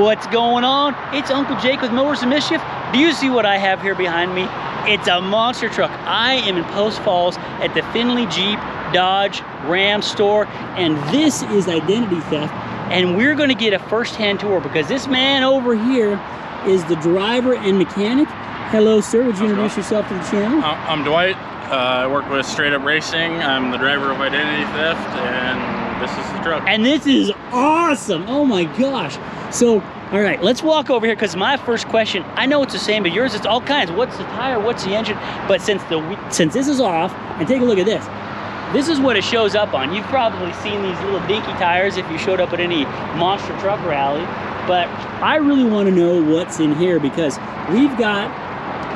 What's going on? It's Uncle Jake with Mowers and Mischief. Do you see what I have here behind me? It's a monster truck. I am in Post Falls at the Findlay Jeep Dodge Ram store, and this is identity theft, and we're going to get a first-hand tour because this man over here is the driver and mechanic. Hello, sir. Would you introduce yourself to the channel? I'm Dwight. I work with Straight Up Racing. I'm the driver of Identity Theft, and this is the truck. And this is awesome. Oh my gosh. So, all right, let's walk over here because my first question, I know it's the same, but yours it's all kinds. What's the tire? What's the engine? But since this is off, and take a look at this. This is what it shows up on. You've probably seen these little dinky tires if you showed up at any monster truck rally. But I really want to know what's in here because we've got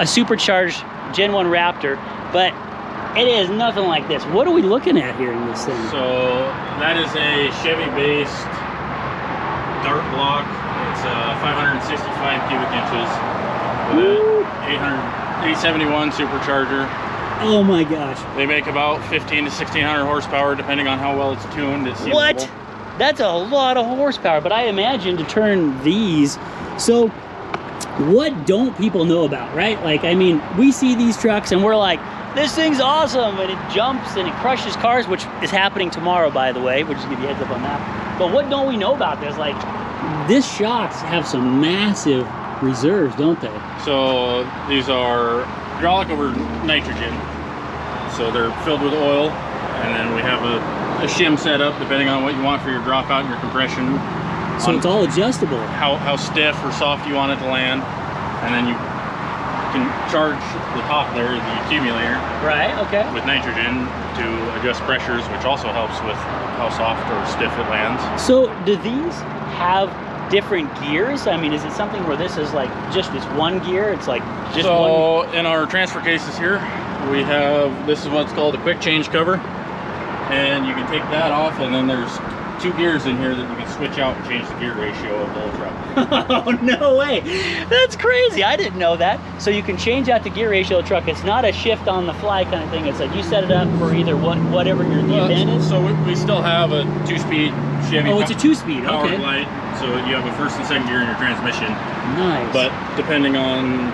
a supercharged Gen 1 Raptor, but it is nothing like this. What are we looking at here in this thing? So that is a Chevy-based dart block. It's 565 cubic inches with an 871 supercharger. Oh my gosh. They make about 15 to 1600 horsepower depending on how well it's tuned. It's what? That's a lot of horsepower, but I imagine to turn these. So what don't people know about, right? Like, I mean, we see these trucks and we're like, this thing's awesome, and it jumps and it crushes cars, which is happening tomorrow, by the way. We'll just give you a heads up on that. But what don't we know about this? Like, these shocks have some massive reserves, don't they? So these are hydraulic over nitrogen. So they're filled with oil, and then we have a shim set up depending on what you want for your dropout and your compression. So it's all adjustable. How stiff or soft you want it to land, and then you can charge the top there, the accumulator, right? Okay. with nitrogen to adjust pressures, which also helps with how soft or stiff it lands. So do these have different gears? I mean, is it something where this is like just this one gear? It's like just one? So in our transfer cases here, we have, this is what's called a quick change cover, and you can take that off, and then there's 2 gears in here that you can switch out and change the gear ratio of the whole truck. Oh, no way. That's crazy. I didn't know that. So you can change out the gear ratio of the truck. It's not a shift on the fly kind of thing. It's like you set it up for either whatever your event is. So we still have a 2-speed Chevy. Oh, it's a 2-speed. Power Okay. light. So you have a first and second gear in your transmission. Nice. But depending on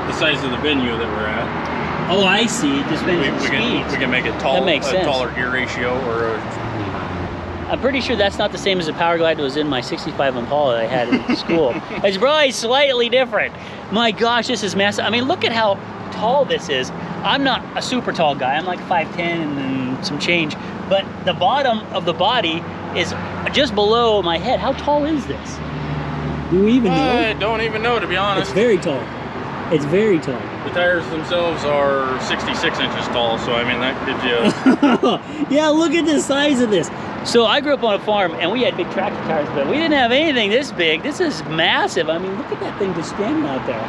the size of the venue that we're at, oh, I see. It just depends on the speeds. we can make it tall, that makes sense. taller gear ratio, or I'm pretty sure that's not the same as the Power Glide that was in my 65 Impala that I had in school. It's probably slightly different. My gosh, this is massive. I mean, look at how tall this is. I'm not a super tall guy. I'm like 5'10" and then some change. But the bottom of the body is just below my head. How tall is this? Do we even know? I don't even know, to be honest. It's very tall. It's very tall. The tires themselves are 66 inches tall, so I mean, that gives you... Yeah, look at the size of this. So I grew up on a farm and we had big tractor tires, but we didn't have anything this big. This is massive. I mean, look at that thing just standing out there.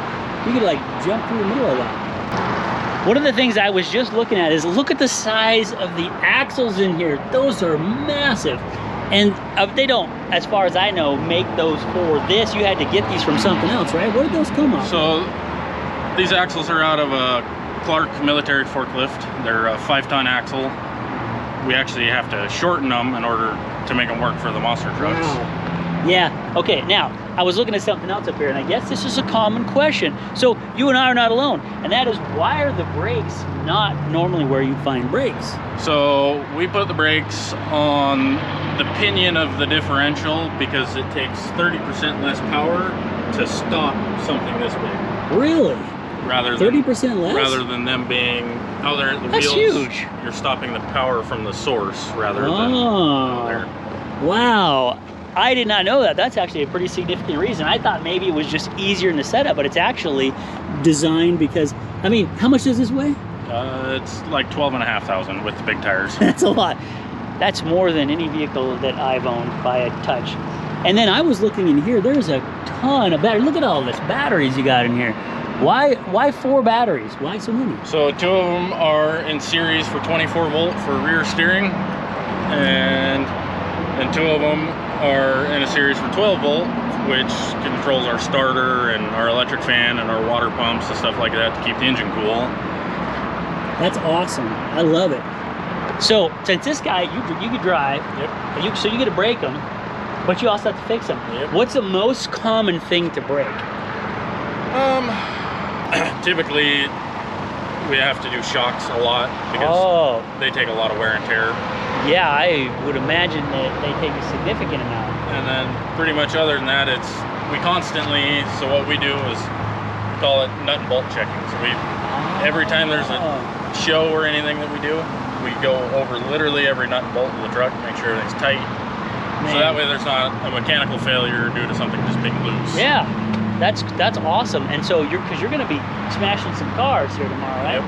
You could like jump through the middle of that. One of the things I was just looking at is look at the size of the axles in here. Those are massive. And they don't, as far as I know, make those for this. You had to get these from something else, right? Where did those come off? So these axles are out of a Clark military forklift. They're a 5-ton axle. We actually have to shorten them in order to make them work for the monster trucks. Wow. Yeah, okay, now, I was looking at something else up here, and I guess this is a common question. So, you and I are not alone, and that is, why are the brakes not normally where you find brakes? So, we put the brakes on the pinion of the differential because it takes 30% less power to stop something this big. Really? Rather than 30% less? Rather than them being out there at the That's wheels. Huge. You're stopping the power from the source rather than there. Wow. I did not know that. That's actually a pretty significant reason. I thought maybe it was just easier in the setup, but it's actually designed because, I mean, how much does this weigh? It's like 12,500 with the big tires. That's a lot. That's more than any vehicle that I've owned by a touch. And then I was looking in here, there's a ton of batteries. Look at all this batteries you got in here. Why 4 batteries? Why so many? So 2 of them are in series for 24 volt for rear steering, and 2 of them are in a series for 12 volt, which controls our starter and our electric fan and our water pumps and stuff like that to keep the engine cool. That's awesome. I love it. So since this guy, you could drive, Yep. so you get to brake them. But you also have to fix them. Yep. What's the most common thing to break? Typically, we have to do shocks a lot because they take a lot of wear and tear. Yeah, I would imagine that they take a significant amount. And then pretty much other than that, we constantly, so what we do is we call it nut and bolt checking. So every time there's a show or anything that we do, we go over literally every nut and bolt of the truck, make sure everything's tight. Man. So that way there's not a mechanical failure due to something just being loose. Yeah, that's awesome. And so because you're gonna be smashing some cars here tomorrow, right? Yep.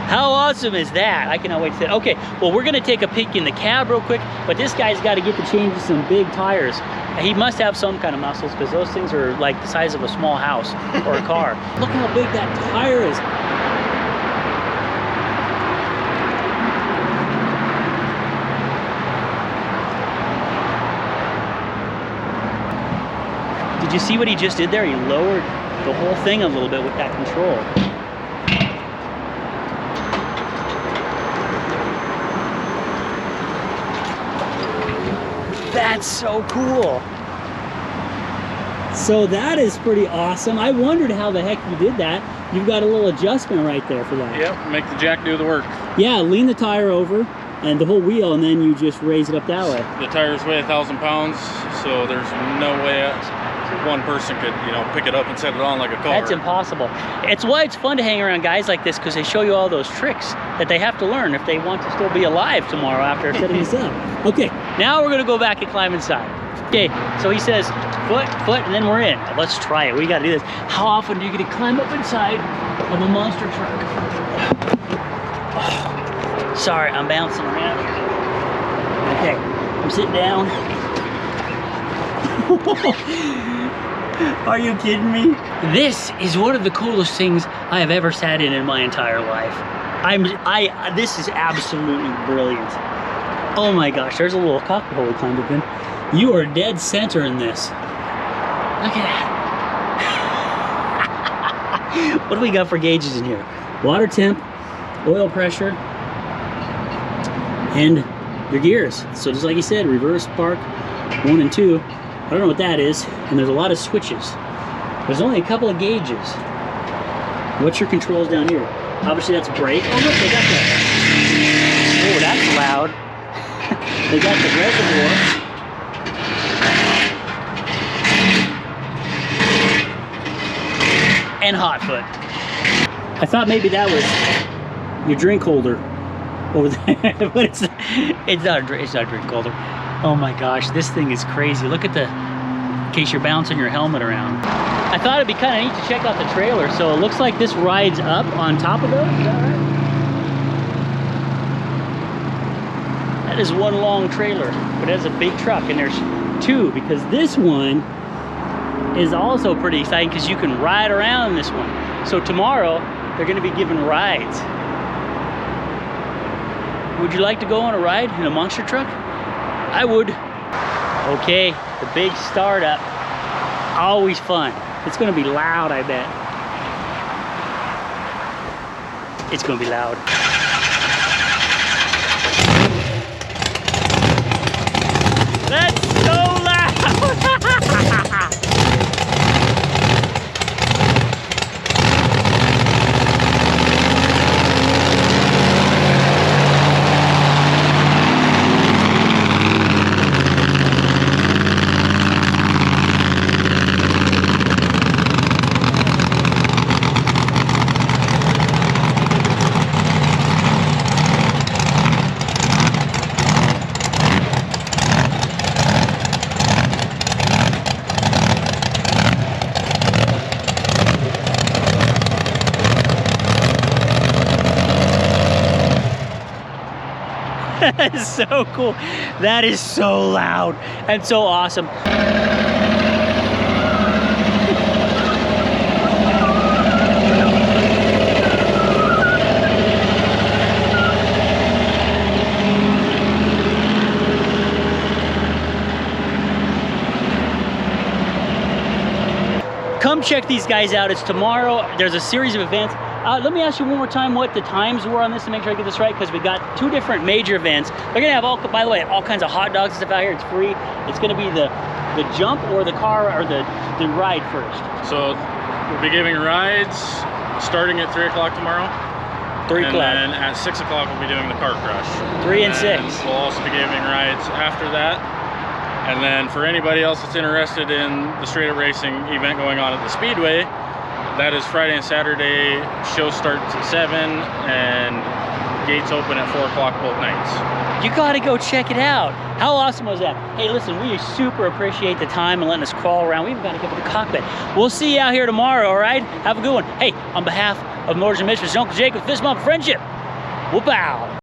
How awesome is that? I cannot wait to see it. Okay, well, we're gonna take a peek in the cab real quick, but this guy's got to get to change some big tires. He must have some kind of muscles because those things are like the size of a small house or a car. Look how big that tire is. Did you see what he just did there? He lowered the whole thing a little bit with that control. That's so cool. So that is pretty awesome. I wondered how the heck you did that. You've got a little adjustment right there for that. Yep, make the jack do the work. Yeah, lean the tire over and the whole wheel, and then you just raise it up that way. The tires weigh 1,000 pounds, so there's no way one person could, pick it up and set it on like a car. That's impossible. It's why it's fun to hang around guys like this, because they show you all those tricks that they have to learn if they want to still be alive tomorrow after setting this up. Okay, now we're gonna go back and climb inside. Okay, so he says foot, and then we're in. Let's try it. We gotta do this. How often do you get to climb up inside of a monster truck? Oh, sorry, I'm bouncing around here. Okay, I'm sitting down. Are you kidding me? This is one of the coolest things I have ever sat in my entire life. This is absolutely brilliant. Oh my gosh, there's a little cockpit hole we climbed up in. You are dead center in this. Look at that. What do we got for gauges in here? Water temp, oil pressure, and your gears. So just like you said, reverse, park, 1 and 2. I don't know what that is, and there's a lot of switches. There's only a couple of gauges. What's your controls down here? Obviously that's brake. Oh look, they got that. Oh, that's loud. They got the reservoir. And hot foot. I thought maybe that was your drink holder over there, but it's not a drink holder. Oh my gosh, this thing is crazy. Look at in case you're bouncing your helmet around. I thought it'd be kind of neat to check out the trailer. So it looks like this rides up on top of those. Is that right? That is one long trailer, but it has a big truck, and there's 2 because this one is also pretty exciting because you can ride around in this one. So tomorrow, they're gonna be giving rides. Would you like to go on a ride in a monster truck? I would. Okay, the big startup. Always fun. It's gonna be loud, I bet. It's gonna be loud. That's so loud! That is so cool. That is so loud and so awesome. Come check these guys out. It's tomorrow. There's a series of events. Let me ask you one more time what the times were on this to make sure I get this right, because we got 2 different major events. They're gonna have all, by the way, all kinds of hot dogs and stuff out here. It's free. It's gonna be the jump or the car or the ride first. So we'll be giving rides starting at 3 o'clock tomorrow. 3 o'clock. And then at 6 o'clock we'll be doing the car crush. 3 and 6. We'll also be giving rides after that. And then for anybody else that's interested in the straight up racing event going on at the Speedway, that is Friday and Saturday. Show starts at 7 and gates open at 4 o'clock both nights. You gotta go check it out. How awesome was that? Hey, listen, we super appreciate the time and letting us crawl around. We even got to get to the cockpit. We'll see you out here tomorrow, all right? Have a good one. Hey, on behalf of Motors and Mischief, Uncle Jake with Fist Bump Friendship, whoop-ow.